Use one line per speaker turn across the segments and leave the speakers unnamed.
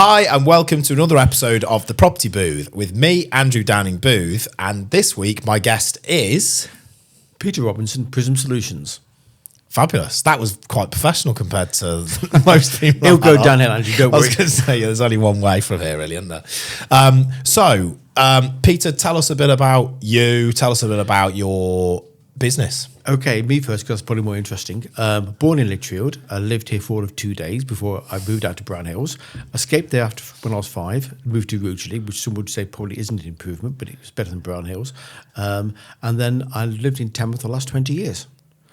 Hi and welcome to another episode of The Property Booth with me, Andrew Downing Booth, and this week my guest is...
Peter Robinson, Prizm Solutions.
Fabulous. That was quite professional compared to most people.
It'll go downhill, Andrew, don't worry.
I was going to say, there's only one way from here, really, isn't there? Peter, tell us a bit about you. Tell us a bit about your business.
Okay, me first, because that's probably more interesting. Born in Lichfield, I lived here for all of 2 days before I moved out to Brown Hills. Escaped there after when I was 5, moved to Rugeley, which some would say probably isn't an improvement, but it was better than Brown Hills. And then I lived in Tamworth the last 20 years.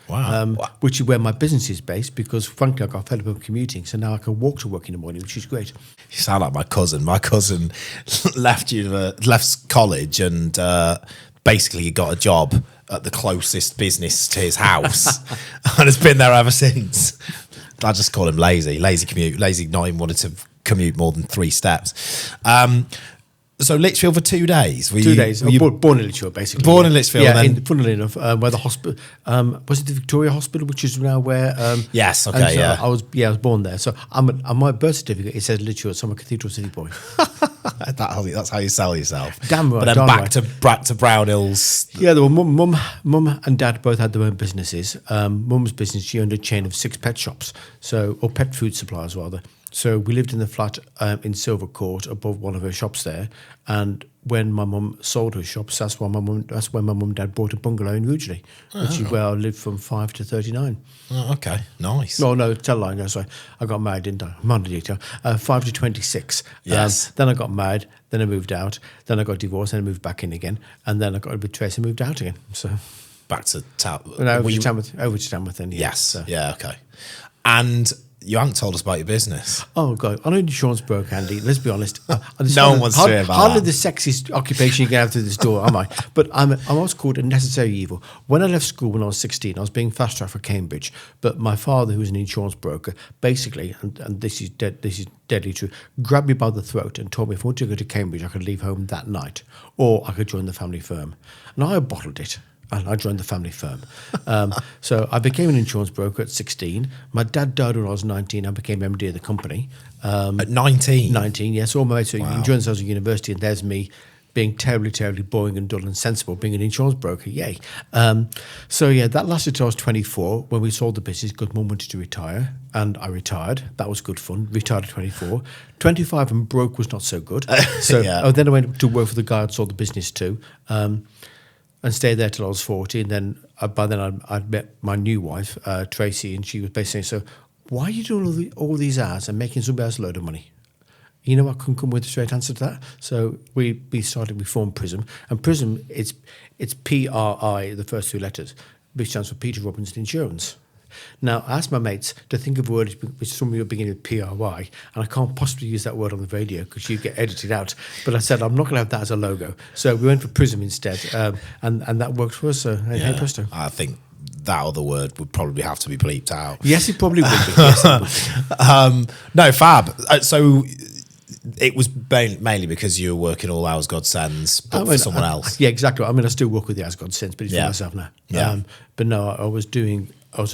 Wow.
Which is where my business is based, because frankly I got fed up of commuting, so now I can walk to work in the morning, which is great.
You sound like my cousin. My cousin left college and basically got a job at the closest business to his house and has been there ever since. I just call him lazy commute, lazy not even wanting to commute more than 3 steps. So Lichfield for 2 days.
2 days. Born in Lichfield, basically.
Born in Lichfield.
Yeah,
and then,
funnily enough, where the hospital was it the Victoria Hospital, which is now where.
yes. Okay.
So
yeah.
I was born there. So on my birth certificate it says Lichfield, so I'm a Cathedral City boy.
That's how you sell yourself.
Damn right.
But then back to Brown Hills.
Yeah, there were mum and dad both had their own businesses. Mum's business, she owned a chain of 6 pet shops, or pet food suppliers rather. So we lived in the flat in Silver Court above one of her shops there. And when my mum sold her shops, that's when my mum and dad bought a bungalow in Rugeley, which is where I lived from 5 to 39.
Oh, okay, nice.
No, tell a lie. No, sorry. I got married, didn't I? Monday detail. 5 to 26.
Yes.
Then I got married. Then I moved out. Then I got divorced. Then I moved back in again. And then I got a bit Trace and moved out again. So
back to Tamworth.
Over to Tamworth then.
Yes.
So.
Yeah. Okay. And you haven't told us about your business.
Oh, God. I'm an insurance broker, Andy. Let's be honest.
No one wants to hear about
hardly
that.
the sexiest occupation you can have through this door, am I? But I'm what's called a necessary evil. When I left school when I was 16, I was being fast-tracked for Cambridge. But my father, who was an insurance broker, basically, and this is deadly true, grabbed me by the throat and told me if I wanted to go to Cambridge, I could leave home that night, or I could join the family firm. And I bottled it. And I joined the family firm. So I became an insurance broker at 16. My dad died when I was 19. I became MD of the company.
At 19?
19, yes. All my mates were
Wow.
enjoying themselves at university, and there's me being terribly, terribly boring and dull and sensible, being an insurance broker. Yay. That lasted till I was 24 when we sold the business because Mum wanted to retire. And I retired. That was good fun. Retired at 24. 25 and broke was not so good. So then I went to work for the guy I'd sold the business to. And stayed there till I was 40, and then by then I'd met my new wife, Tracy, and she was basically saying, "So, why are you doing all these ads and making somebody else a load of money?" You know, I couldn't come with a straight answer to that. So we formed Prizm, and Prizm it's PRI, the first 2 letters, which stands for Peter Robinson Insurance. Now, I asked my mates to think of a word which some of you are beginning with PRY, and I can't possibly use that word on the radio because you get edited out. But I said, I'm not going to have that as a logo. So we went for Prizm instead, and that worked for us. So, hey presto.
I think that other word would probably have to be bleeped out.
Yes, it probably would be. Yes, it would be.
No, fab. So it was mainly because you were working all hours God sends, but for someone else.
Yeah, exactly. I mean, I still work with the As God Sends, but it's for myself now.
Yeah.
But no, I was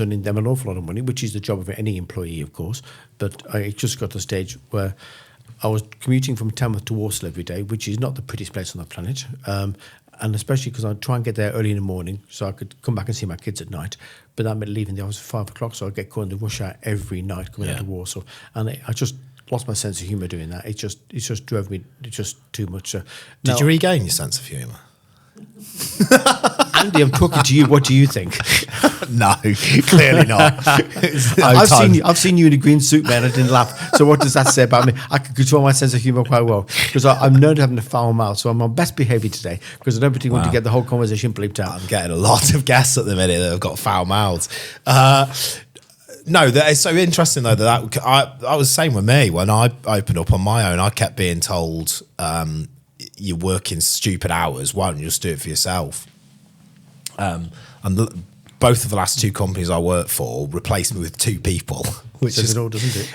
earning them an awful lot of money, which is the job of any employee, of course. But I just got to a stage where I was commuting from Tamworth to Walsall every day, which is not the prettiest place on the planet. And especially because I'd try and get there early in the morning so I could come back and see my kids at night. But that meant leaving the office at 5 o'clock, so I'd get caught in the rush hour every night coming out to Walsall. And I just lost my sense of humour doing that. It just drove me just too much. So,
Did you regain your sense of humour?
Andy, I'm talking to you. What do you think?
No, clearly not.
I've seen you in a green suit, man. I didn't laugh. So what does that say about me? I can control my sense of humour quite well because I'm known to having a foul mouth. So I'm on best behaviour today because I don't particularly want to get the whole conversation bleeped out.
I'm getting a lot of guests at the minute that have got foul mouths. No, that is so interesting though. That was the same with me when I opened up on my own. I kept being told, "You're working stupid hours. Why don't you just do it for yourself?" Both of the last 2 companies I worked for replaced me with 2 people, which
says
is
it all, doesn't it?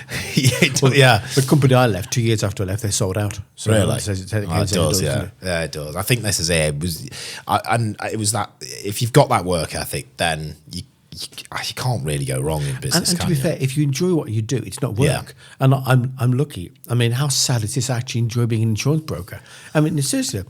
yeah.
The company I left 2 years after I left, they sold out. So
really?
It
does, yeah. Yeah, it does. I think this is it. It was that if you've got that work ethic, then you can't really go wrong in business.
And to be fair, if you enjoy what you do, it's not work.
Yeah.
And I'm lucky. I mean, how sad is this? I actually enjoy being an insurance broker. I mean, seriously,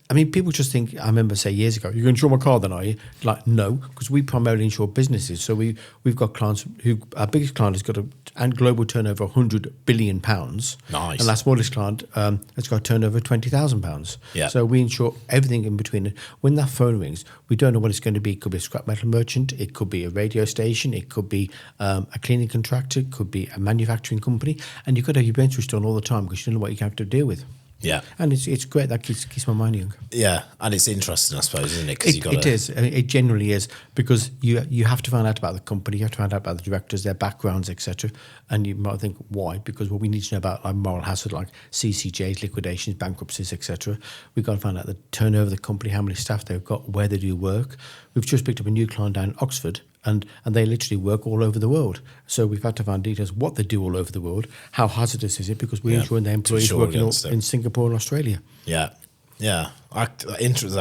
people just think. I remember say years ago, "You're going to insure my car, then are you?" Like, no, because we primarily insure businesses. So we've got clients who our biggest client has got a global turnover of £100 billion.
Nice.
And our smallest client has got a turnover of £20,000.
Yeah.
So we insure everything in between. When that phone rings, we don't know what it's going to be. It could be a scrap metal merchant. It could be a radio station. It could be a cleaning contractor. It could be a manufacturing company. And you've got to have your bench switched on all the time because you don't know what you have to deal with.
Yeah.
And it's great. That keeps my mind young.
Yeah, and it's interesting, I suppose, isn't it? Because
It is. It genuinely is, because you have to find out about the company, you have to find out about the directors, their backgrounds, etc. And you might think, why? Because what we need to know about like moral hazard, like CCJs, liquidations, bankruptcies, etc. We've got to find out the turnover of the company, how many staff they've got, where they do work. We've just picked up a new client down in Oxford, and they literally work all over the world. So we've had to find details what they do all over the world, how hazardous is it, because we're insuring their employees working in Singapore and Australia.
Yeah. Yeah,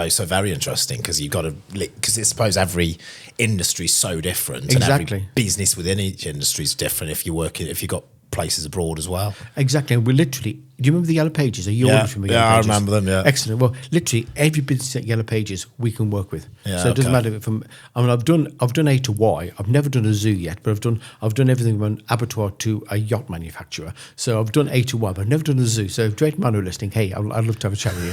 so very interesting, because you've got to, because I suppose every industry is so different,
Exactly.
and every business within each industry is different. If you've got places abroad as well.
Exactly, and we literally. Do you remember the Yellow Pages? Are you ordered from the Yellow Pages?
I remember them. Yeah,
excellent. Well, literally every business at Yellow Pages we can work with.
Yeah,
so it doesn't matter from. I mean, I've done A to Y. I've never done a zoo yet, but I've done everything from an abattoir to a yacht manufacturer. So I've done A to Y, but I've never done a zoo. So if Drayton Man are listening, hey, I'd love to have a chat with you.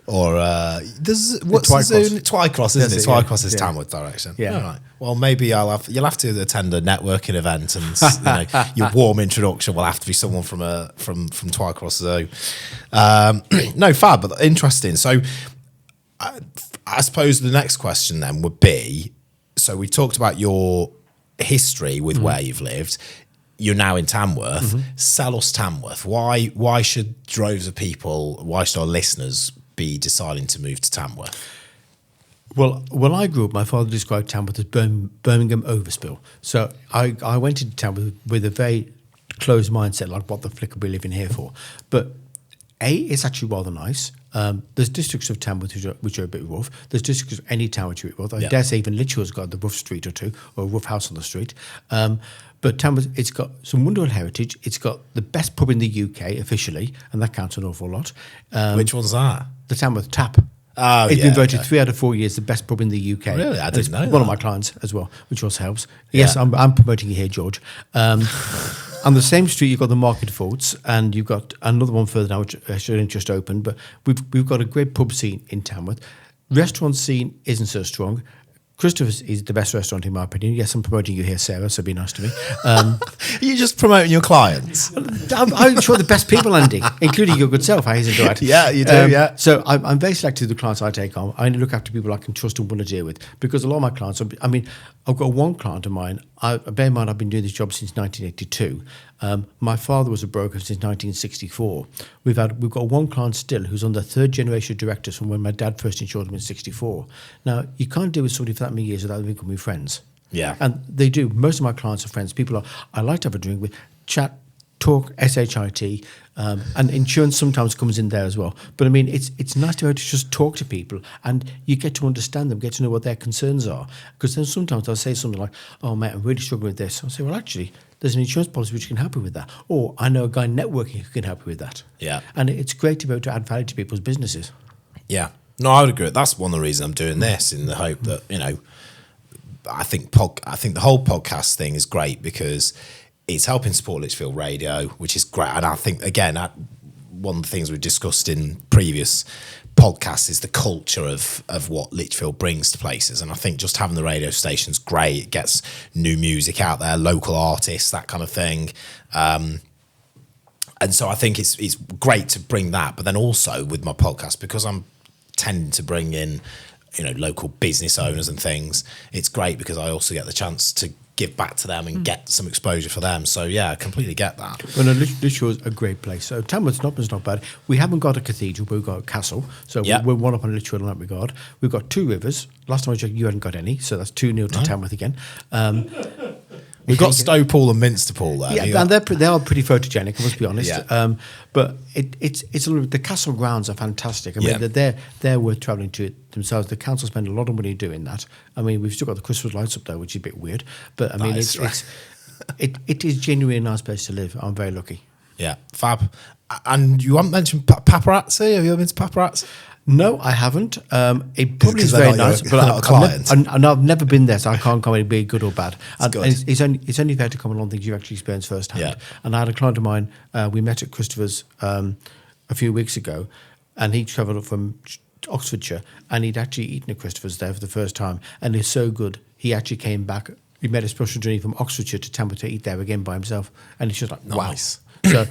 Or what's the zoo? Twycross, isn't it? Twycross is Tamworth direction.
Yeah.
All right. Well, maybe you'll have to attend a networking event, and your warm introduction will have to be someone from Twycross Zoo. No, fab, but interesting. So, I suppose the next question then would be: so we talked about your history with where you've lived. You're now in Tamworth. Sell us Tamworth. Why should droves of people? Why should our listeners be deciding to move to Tamworth?
Well, when I grew up, my father described Tamworth as Birmingham overspill. So I went into Tamworth with a very closed mindset, like, what the flick are we living here for? But it's actually rather nice. There's districts of Tamworth which are a bit rough. There's districts of any town which are a bit rough. I dare say even Lichfields got the rough street or two, or a rough house on the street. But Tamworth, it's got some wonderful heritage. It's got the best pub in the UK officially, and that counts an awful lot.
Which one's that?
The Tamworth Tap.
Oh,
it's been voted 3 out of 4 years the best pub in the UK.
Really? I didn't know
one
that.
of my clients as well, which also helps. Yes, I'm promoting you here, George. On the same street, you've got the Market Forts, and you've got another one further down, which shouldn't just open. But we've got a great pub scene in Tamworth. Restaurant scene isn't so strong. Christopher's is the best restaurant in my opinion. Yes, I'm promoting you here, Sarah, so be nice to me.
Are you just promoting your clients?
I'm sure the best people, Andy, including your good self. I hasten to add.
Yeah, you do, yeah.
So I'm very selective with the clients I take on. I only look after people I can trust and want to deal with, because a lot of my clients, I've got one client of mine, bear in mind I've been doing this job since 1982. My father was a broker since 1964. We've got one client still who's on the third generation of directors from when my dad first insured him in 64. Now, you can't deal with somebody for that many years without them becoming friends.
Yeah.
And they do. Most of my clients are friends. People I like to have a drink with, chat, talk, SHIT, and insurance sometimes comes in there as well. But I mean, it's nice to be able to just talk to people, and you get to understand them, get to know what their concerns are. Because then sometimes they'll say something like, "Oh, mate, I'm really struggling with this." I'll say, "Well, actually, there's an insurance policy which can help you with that." Or, "I know a guy networking who can help you with that."
Yeah.
And it's great to be able to add value to people's businesses.
Yeah. No, I would agree. That's one of the reasons I'm doing this, in the hope that, I think the whole podcast thing is great, because it's helping support Lichfield Radio, which is great. And I think, again, one of the things we've discussed in previous podcasts is the culture of what Lichfield brings to places. And I think just having the radio station's great. It gets new music out there, local artists, that kind of thing. And so I think it's great to bring that. But then also with my podcast, because I'm tending to bring in, local business owners and things, it's great because I also get the chance to give back to them and get some exposure for them. So yeah, I completely get that.
Well, no, Lichfield's a great place. So Tamworth's not bad. We haven't got a cathedral, but we've got a castle. So we're one up on Lichfield in that regard. We've got 2 rivers. Last time I checked, you hadn't got any, so that's 2-0 to Tamworth again.
We've got Stowpool and Minsterpool there.
Yeah, and they are pretty photogenic, I must be honest.
Yeah.
But it's a little, the castle grounds are fantastic. I mean,
Yeah.
they're worth travelling to themselves. The council spend a lot of money doing that. I mean, we've still got the Christmas lights up there, which is a bit weird. But I mean, it is genuinely a nice place to live. I'm very lucky.
Yeah, fab. And you haven't mentioned paparazzi. Have you ever been to paparazzi?
No, I haven't. It probably is very nice, but I've never been there, so I can't comment if it be good or bad. And it's only fair to comment on things you've actually experienced firsthand.
Yeah.
And I had a client of mine. We met at Christopher's a few weeks ago, and he travelled up from Oxfordshire, and he'd actually eaten at Christopher's there for the first time, and it's so good. He actually came back. He made a special journey from Oxfordshire to Tampa to eat there again by himself, and it's just like
nice.
Wow. So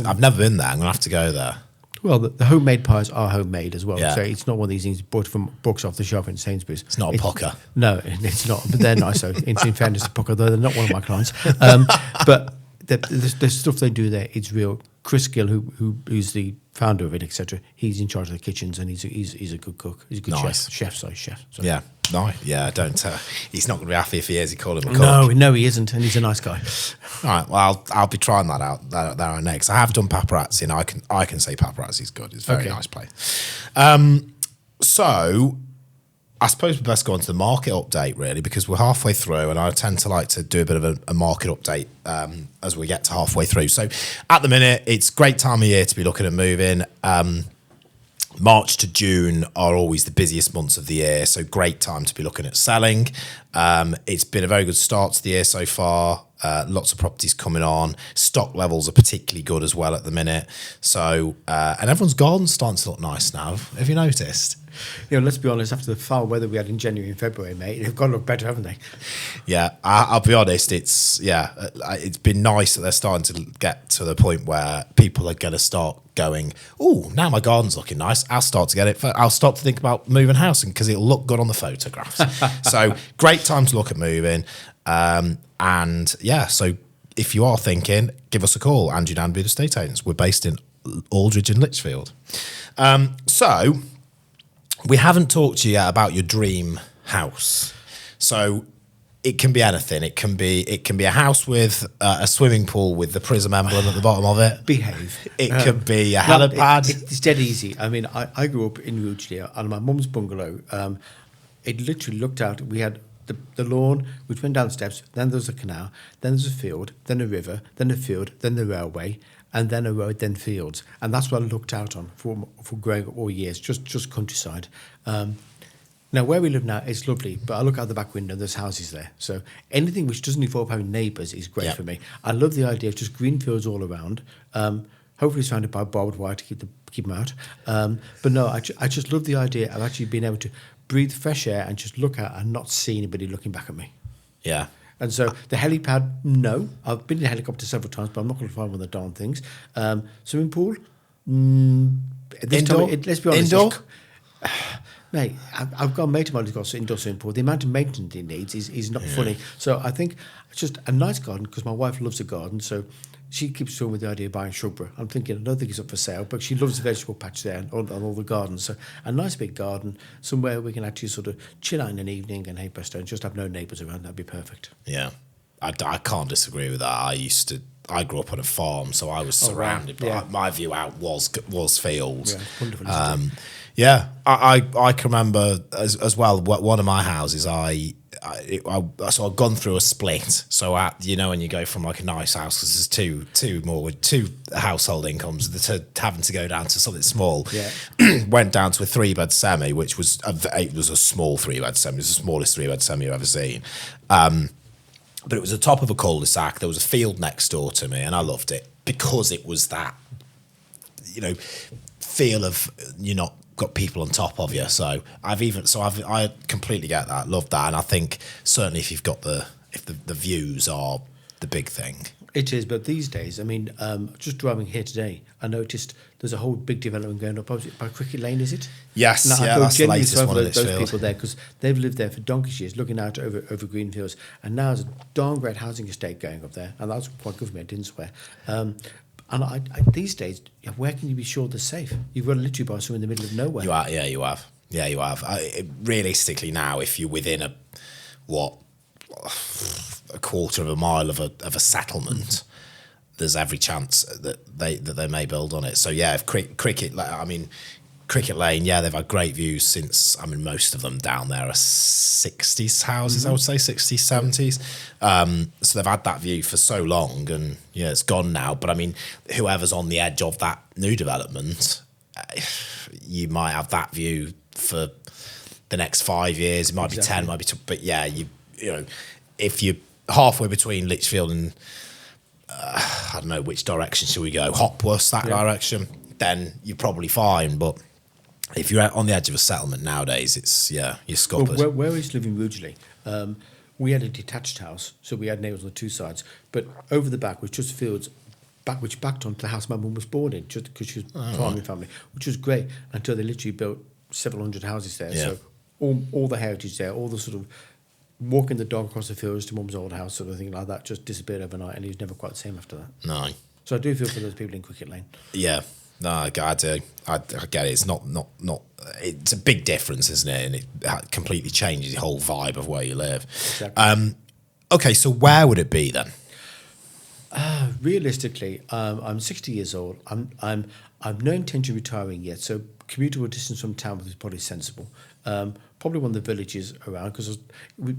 I've never been there. I'm gonna have to go there.
Well, the homemade pies are homemade as well.
Yeah.
So it's not one of these things bought from books off the shelf in Sainsbury's.
It's not a Pucker.
No, it's not. But they're nice, though. In fairness to Pucker, though they're not one of my clients. But the stuff they do there, it's real. Chris Gill, who's the founder of it, etc., he's in charge of the kitchens, and he's a good cook. He's a good chef. Sorry.
Yeah. No, yeah, don't. He's not going to be happy if he hears you call him a cook.
No, he isn't, and he's a nice guy.
All right, well, I'll be trying that out there next. I have done paparazzi, and I can say paparazzi's good. It's a very nice place. So, I suppose we best go on to the market update, really, because we're halfway through, and I tend to like to do a bit of a market update as we get to halfway through. So, at the minute, it's a great time of year to be looking at moving. March to June are always the busiest months of the year, so great time to be looking at selling. It's been a very good start to the year so far. Lots of properties coming on. Stock levels are particularly good as well at the minute. So, and everyone's garden's starting to look nice now. Have you noticed?
You know, let's be honest, after the foul weather we had in January and February, mate, they've got to look better, haven't they?
Yeah, I'll be honest, it's been nice that they're starting to get to the point where people are going to start going, oh, now my garden's looking nice. I'll start to get it. I'll start to think about moving house because it'll look good on the photographs. So great time to look at moving. And yeah, so if you are thinking, give us a call. Andrew Danby, Estate Agents. We're based in Aldridge and Lichfield. So we haven't talked to you yet about your dream house. So it can be anything. It can be a house with a swimming pool with the Prizm emblem at the bottom of it.
Behave.
It could be a helipad.
It's dead easy. I mean, I grew up in Rugeley, and my mum's bungalow. It literally looked out. We had the lawn, which went down steps. Then there was a canal. Then there's a field. Then a river. Then a field. Then the railway. And then a road, then fields. And that's what I looked out on for growing up all years, just countryside. Now, where we live now, it's lovely, but I look out the back window, there's houses there. So anything which doesn't involve having neighbours is great for me. I love the idea of just green fields all around, hopefully surrounded by barbed wire to keep them out. But no, I just love the idea of actually being able to breathe fresh air and just look out and not see anybody looking back at me.
Yeah.
And so the helipad, no. I've been in a helicopter several times, but I'm not going to find one of the darn things. Swimming pool?
Indoor?
Let's be honest.
Indoor?
Mate, I've got a mate of mine who's got an indoor swimming pool. The amount of maintenance he needs is not funny. So I think it's just a nice garden, because my wife loves a garden, so she keeps toying with the idea of buying shrubbery. I'm thinking, I don't think it's up for sale, but she loves the vegetable patch there on all the gardens. So a nice big garden, somewhere we can actually sort of chill out in an evening and, hey, presto, and just have no neighbours around. That'd be perfect.
Yeah. I can't disagree with that. I grew up on a farm, so I was surrounded by, my view out was fields.
Yeah, wonderful.
Yeah, I can remember as well. One of my houses, so I've gone through a split. So when you go from like a nice house, because there's two household incomes, to having to go down to something small.
Yeah.
Went down to a 3-bed semi, which was a small 3-bed semi. It was the smallest 3-bed semi you've ever seen. But it was the top of a cul-de-sac. There was a field next door to me, and I loved it because it was that, feel of you're not got people on top of you. So I completely get that, love that, and I think certainly if the views are the big thing.
It is, but these days, I mean, just driving here today, I noticed there's a whole big development going up by Cricket Lane, is it?
Yes, that's the latest one in Lichfield.
Those people there, because they've lived there for donkey's years, looking out over green fields, and now there's a darn great housing estate going up there, and that's quite good for me, I didn't swear. And I these days, where can you be sure they're safe? You've got to literally buy somewhere in the middle of nowhere.
You have. Realistically now, if you're within a quarter of a mile of a settlement, there's every chance that they may build on it. So yeah, if Cricket Lane, yeah, they've had great views since. I mean, most of them down there are 60s houses, I would say 60s, 70s. So they've had that view for so long, and yeah, it's gone now. But I mean, whoever's on the edge of that new development, you might have that view for the next 5 years. It might be 10, might be 2, but yeah, you know, if you're halfway between Lichfield and I don't know which direction should we go, Hopworth, that direction, then you're probably fine. But if you're on the edge of a settlement nowadays, it's you're scuppered.
Well, where I used to live in Rugeley, we had a detached house, so we had neighbours on the two sides. But over the back was just fields, which backed onto the house my mum was born in, just because she was farming family, which was great until they literally built several hundred houses there.
Yeah.
So all the heritage there, all the sort of walking the dog across the fields to mum's old house, sort of thing like that, just disappeared overnight, and he was never quite the same after that.
No.
So I do feel for those people in Cricket Lane.
Yeah. No, I do. I get it. It's not. It's a big difference, isn't it? And it completely changes the whole vibe of where you live.
Exactly.
Okay, so where would it be then?
Realistically, I'm 60 years old. I've no intention of retiring yet, so commutable distance from town is probably sensible. Probably one of the villages around, because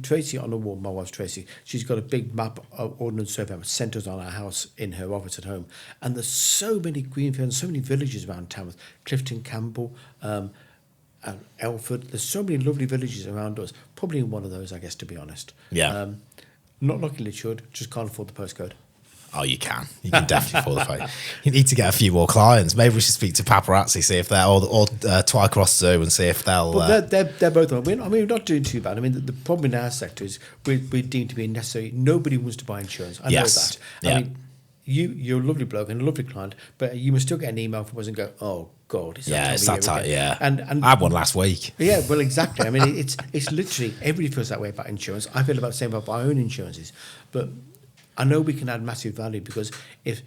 Tracy on the wall, my wife Tracy, she's got a big map of ordnance survey with centres on our house in her office at home, and there's so many greenfields, so many villages around town, Clifton, Campbell, and Elford. There's so many lovely villages around us. Probably in one of those, I guess, to be honest.
Yeah.
Not looking Lichfield, just can't afford the postcode.
Oh, you can. You can definitely afford the phone. You need to get a few more clients. Maybe we should speak to Paparazzi, see if they're or Twycross Zoo, and see if they'll.
Well, they're both on. We're not doing too bad. I mean, the problem in our sector is we're deemed to be necessary. Nobody wants to buy insurance. I know that.
Yeah.
I mean, you're a lovely bloke and a lovely client, but you must still get an email from us and go, "Oh God, it's that time."
Yeah,
and
I had one last week.
Yeah, well, exactly. I mean, it's literally everybody feels that way about insurance. I feel about the same about our own insurances, but I know we can add massive value, because if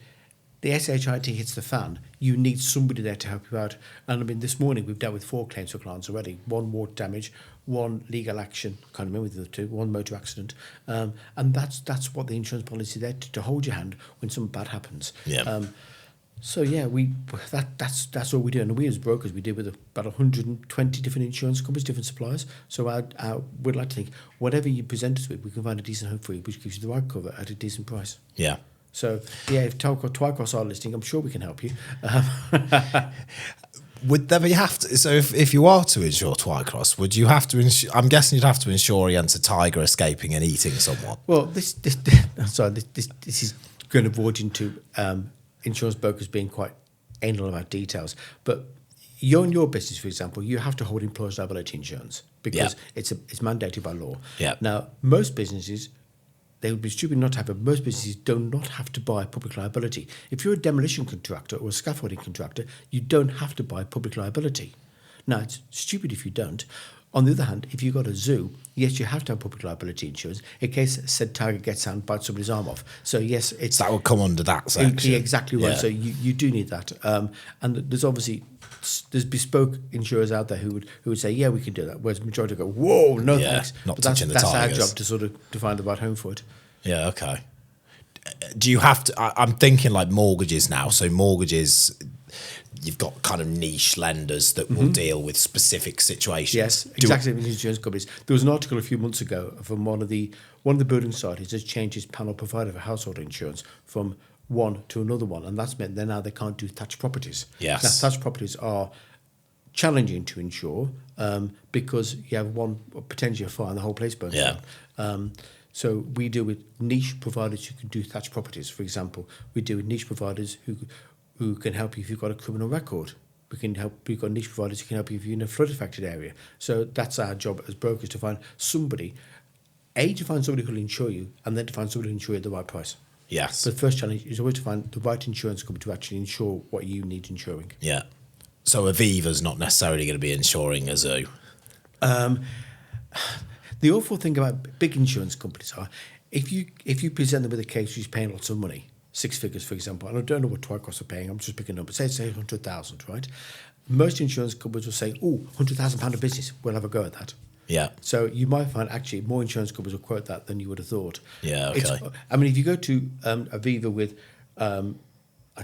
the SHIT hits the fan, you need somebody there to help you out. And I mean, this morning we've dealt with 4 claims for clients already: 1 water damage, 1 legal action, can't remember the other 2, 1 motor accident, and that's what the insurance policy is there to hold your hand when something bad happens.
Yeah.
So yeah, that's all we do, and we as brokers, we deal with about 120 different insurance companies, different suppliers. So we'd like to think whatever you present us with, we can find a decent home for you, which gives you the right cover at a decent price.
Yeah.
So yeah, if Twycross are listening, I'm sure we can help you.
Would there be have to? So if you are to insure Twycross, would you have to insure? I'm guessing you'd have to insure against a tiger escaping and eating someone.
Well, this is going to verge into insurance brokers being quite anal about details, but you're in your business, for example, you have to hold employers' liability insurance because it's mandated by law.
Yeah.
Now, most businesses, they would be stupid not to have it. Most businesses do not have to buy public liability. If you're a demolition contractor or a scaffolding contractor, you don't have to buy public liability. Now, it's stupid if you don't. On the other hand, if you've got a zoo, yes, you have to have public liability insurance in case said tiger gets out and bites somebody's arm off. So yes, it's
that would come under that section.
Exactly right.
Yeah.
So you do need that, and there's bespoke insurers out there who would say, yeah, we can do that. Whereas the majority go, whoa, no thanks.
Not
but
touching the
that's
tigers.
our job to sort of to find the right home for it.
Yeah. Okay. Do you have to? I'm thinking like mortgages now. So mortgages, you've got kind of niche lenders that will deal with specific situations.
Yes, exactly. Insurance companies. There was an article a few months ago from one of the building societies has changed its panel provider for household insurance from one to another one, and that's meant now they can't do thatched properties.
Yes,
now, thatched properties are challenging to insure because you have one potentially a fire and the whole place burns down. So we deal with niche providers who can do thatched properties. For example, we deal with niche providers who can help you if you've got a criminal record. We've got niche providers who can help you if you're in a flood-affected area. So that's our job as brokers, to find somebody, to find somebody who will insure you, and then to find somebody who will insure you at the right price.
Yes.
But the first challenge is always to find the right insurance company to actually insure what you need insuring.
Yeah. So Aviva's not necessarily going to be insuring a zoo.
The awful thing about big insurance companies are, if you present them with a case who's paying lots of money, 6 figures, for example, and I don't know what Twycross are paying, I'm just picking up, say 100,000, right? Most insurance companies will say, £100,000 of business, we'll have a go at that.
Yeah.
So you might find actually more insurance companies will quote that than you would have thought.
Yeah, okay.
I mean, if you go to Aviva with,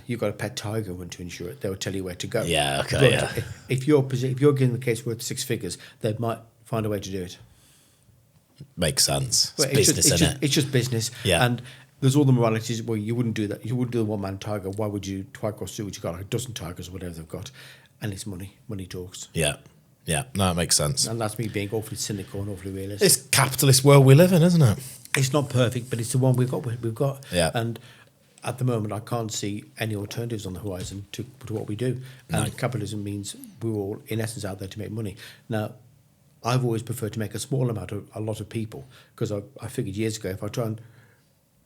you've got a pet tiger, want to insure it, they'll tell you where to go.
Yeah, okay,
But
yeah.
if you're getting the case worth 6 figures, they might find a way to do it.
Makes sense. It's
Well,
business, isn't it?
It's just business.
Yeah.
And there's all the moralities. Well, you wouldn't do that. You wouldn't do the one-man tiger. Why would you twice do what you got? Like a dozen tigers or whatever they've got. And it's money. Money talks.
Yeah. Yeah. No, it makes sense.
And that's me being awfully cynical and awfully realistic.
It's capitalist world we live in, isn't it?
It's not perfect, but it's the one we've got.
Yeah.
And at the moment, I can't see any alternatives on the horizon to what we do. And capitalism means we're all, in essence, out there to make money. Now, I've always preferred to make a small amount of a lot of people, because I figured years ago, if I try and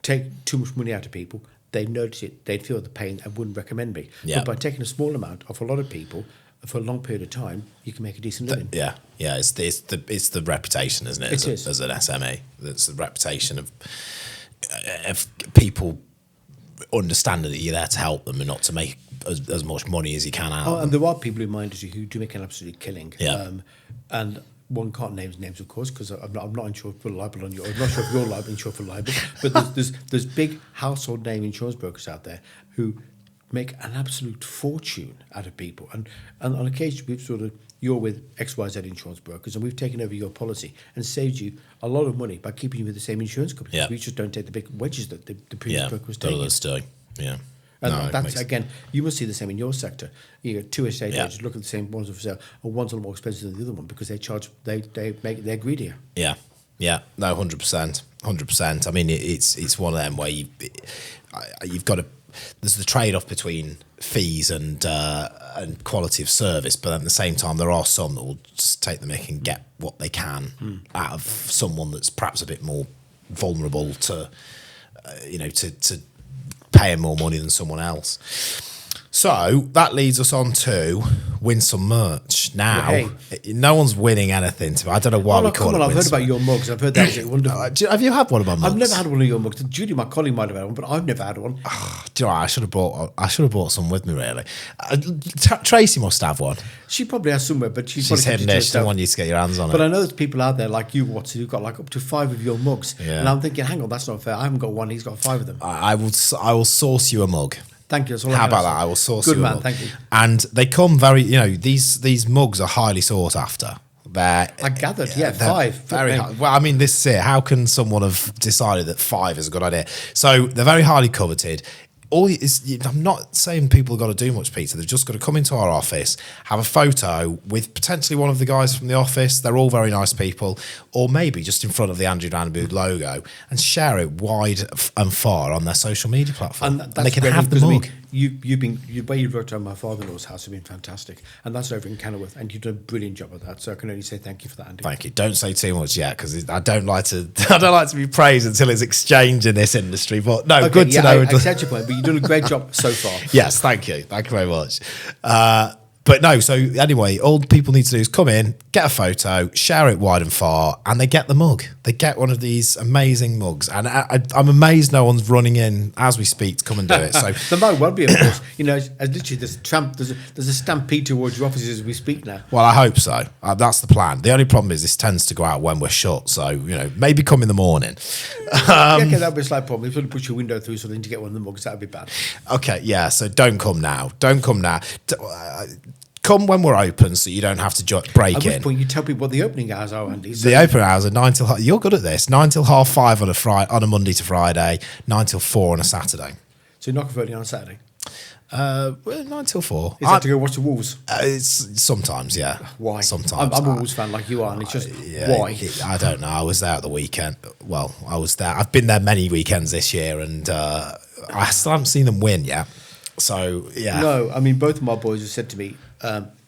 take too much money out of people, they'd notice it, they'd feel the pain and wouldn't recommend me.
Yeah.
But by taking a small amount off a lot of people for a long period of time, you can make a decent living.
Yeah. Yeah. It's the reputation, isn't it?
It is.
As an SME. It's the reputation of people understanding that you're there to help them and not to make as much money as you can out of them.
And there are people in my industry who do make an absolute killing.
Yeah.
And one can't name names, of course, because I'm not insured for libel on you. I'm not sure if you're insured for libel. But there's big household name insurance brokers out there who make an absolute fortune out of people. And on occasion, you're with XYZ insurance brokers, and we've taken over your policy and saved you a lot of money by keeping you with the same insurance company.
Yeah.
We just don't take the big wedges that the previous broker was
that's
taking.
what it's doing. Yeah.
And
No, it
that's
makes-
again, you must see the same in your sector. You get two estate
Yeah.
agents look at the same ones for sale, and one's a lot more expensive than the other one because they're greedier.
Yeah, yeah, no, 100%, 100%. I mean, it's one of them where you've got to. There's the trade-off between fees and quality of service, but at the same time, there are some that will just take the mick and get what they can out of someone that's perhaps a bit more vulnerable to, to paying more money than someone else. So that leads us on to win some merch. Now,
Hey.
no one's winning anything. I don't know why we call it.
I've
win
heard
some-
about your mugs. I've heard that's wonderful.
Have you had one of my mugs?
I've never had one of your mugs. Judy, my colleague, might have had one, but I've never had one.
Do you know what? I should have brought some with me. Really, Tracy must have one.
She probably has somewhere, but she's
She's
probably kept
hidden
it to
there. She
herself.
don't want you to get your hands on
But
it.
I know there's people out there like you, Watson, who've got like up to 5 of your mugs.
Yeah.
And I'm thinking, hang on, that's not fair. I haven't got one. He's got 5 of them.
I will source you a mug.
Thank you. That's all
How
I can
about
say.
that? I will source
Good
you a
man,
mug.
thank you.
And they come very. These mugs are highly sought after. I
gathered,
they're
5.
Very high. Well, I mean, this is it. How can someone have decided that 5 is a good idea? So they're very highly coveted. I'm not saying people have got to do much, Peter. They've just got to come into our office, have a photo with potentially one of the guys from the office. They're all very nice people, or maybe just in front of the Andrew Danaboo logo, and share it wide and far on their social media platform. And they can
great
have the
because, I
mug.
mean, the way you wrote down my father-in-law's house has been fantastic, and that's over in Kenilworth, and you've done a brilliant job of that. So I can only say thank you for that, Andy.
Thank you. Don't say too much yet, because I don't like to. I don't like to be praised until it's exchanged in this industry. But no, good to know.
I accept your point, but you've done a great job so far.
Yes, thank you. Thank you very much. But no, so anyway, all people need to do is come in, get a photo, share it wide and far, and they get the mug. They get one of these amazing mugs. And I'm amazed no one's running in as we speak to come and do it. So
There might well be, of course. As literally there's a stampede towards your offices as we speak now.
well, I hope so. That's the plan. The only problem is this tends to go out when we're shut. So, maybe come in the morning.
Okay, that'd be a slight problem. If you want to push your window through something to get one of the mugs, that'd be bad.
Okay, yeah, so don't come now. Don't come now. Come when we're open so you don't have to break
At
in.
which point you tell people what the opening hours are, Andy. So
The open hours are 9 till. You're good at this. 9 till 5:30 on a Monday to Friday. 9 till 4 on a Saturday.
so you're not converting on a Saturday.
Well, 9 till 4.
Is that to go watch the Wolves?
It's sometimes, yeah.
Why?
Sometimes.
I'm a Wolves fan like you are, and it's just
Yeah,
why?
I don't know. I was there at the weekend. Well, I was there. I've been there many weekends this year, and I still haven't seen them win yet. So yeah.
No, I mean both of my boys have said to me,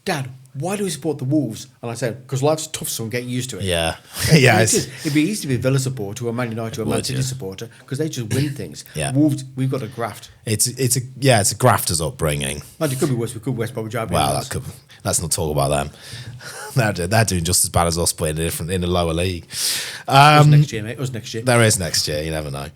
Dad, why do we support the Wolves? And I said, because life's tough, so I'm getting used to it.
Yeah, yeah.
It'd be easy to be a Villa supporter or a Man United or a Man
would,
City
yeah.
supporter because they just win things.
Yeah.
Wolves, we've got a graft.
It's a grafter's upbringing.
And it could be worse. We could West Bromwich Albion.
Well, let's not talk about them. They're doing just as bad as us, but in a lower league.
Us next year, mate. Us next year.
There is next year. You never know.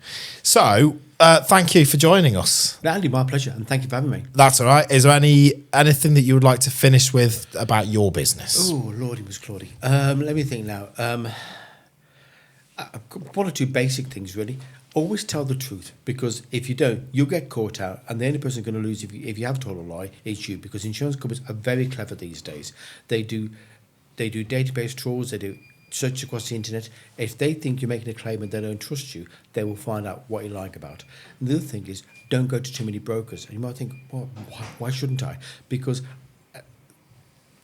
So Thank you for joining us.
Andy, my pleasure, and thank you for having me.
That's all right. Is there anything that you would like to finish with about your business?
Oh, Lordy was Claudy. Let me think now. One or two basic things, really. Always tell the truth, because if you don't, you'll get caught out, and the only person going to lose if you have told a lie is you, because insurance companies are very clever these days. They do database trawls, they do search across the internet. If they think you're making a claim and they don't trust you, they will find out what you're lying about. And the other thing is, don't go to too many brokers. And you might think, well, why shouldn't I? Because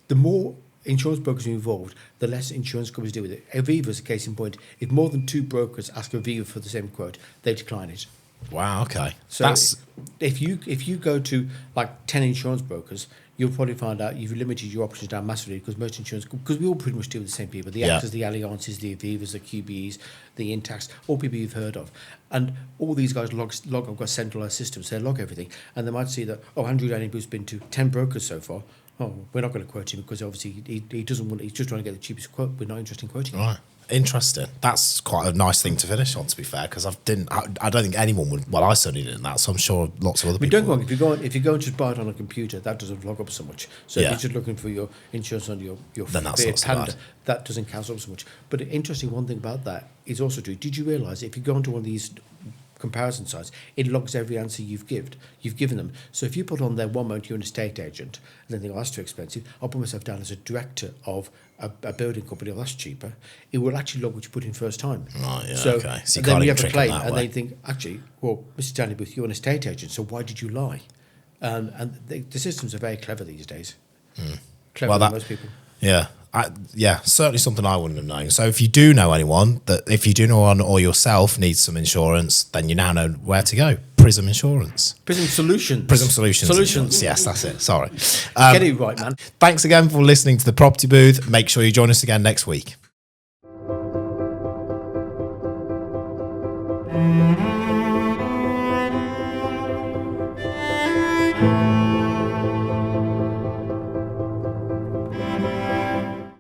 the more insurance brokers are involved, the less insurance companies deal with it. Aviva is a case in point. If more than two brokers ask Aviva for the same quote, they decline it.
Wow, okay.
So if you go to like 10 insurance brokers, you'll probably find out you've limited your options down massively, because most insurance, because we all pretty much deal with the same people. The Actors, the Alliances, the Avivas, the QBEs, the Intacs, all people you've heard of. And all these guys log have got centralised systems, they log everything. And they might see that, Andrew Dannybu's been to 10 brokers so far. We're not going to quote him because obviously he doesn't want. He's just trying to get the cheapest quote. We're not interested in quoting him.
Right, interesting. That's quite a nice thing to finish on, to be fair, because I don't think anyone would. Well, I certainly didn't that, so I'm sure lots of other people.
Don't go on. If you go and just buy it on a computer, that doesn't log up so much. So if you're just looking for your insurance on your Fiat Panda, that doesn't cancel up so much. But an interesting one thing about that is also true. Did you realise if you go onto one of these comparison sites, it logs every answer you've given them. So if you put on there one moment you're an estate agent and then think, that's too expensive, I'll put myself down as a director of a building company, that's cheaper, it will actually log what you put in first time.
Right, yeah,
so,
okay. So you
then
can't
we
even
have a
trick
claim
them that
and
way.
they think, actually, well, Mr. Stanley Booth, you're an estate agent, so why did you lie? And the systems are very clever these days. Clever than most people.
Yeah. Certainly something I wouldn't have known. So if you do know anyone or yourself needs some insurance, then you now know where to go. Prizm Insurance.
Prizm Solutions.
Prizm Solutions. Yes, that's it. Sorry.
Get it right, man.
Thanks again for listening to The Property Booth. Make sure you join us again next week.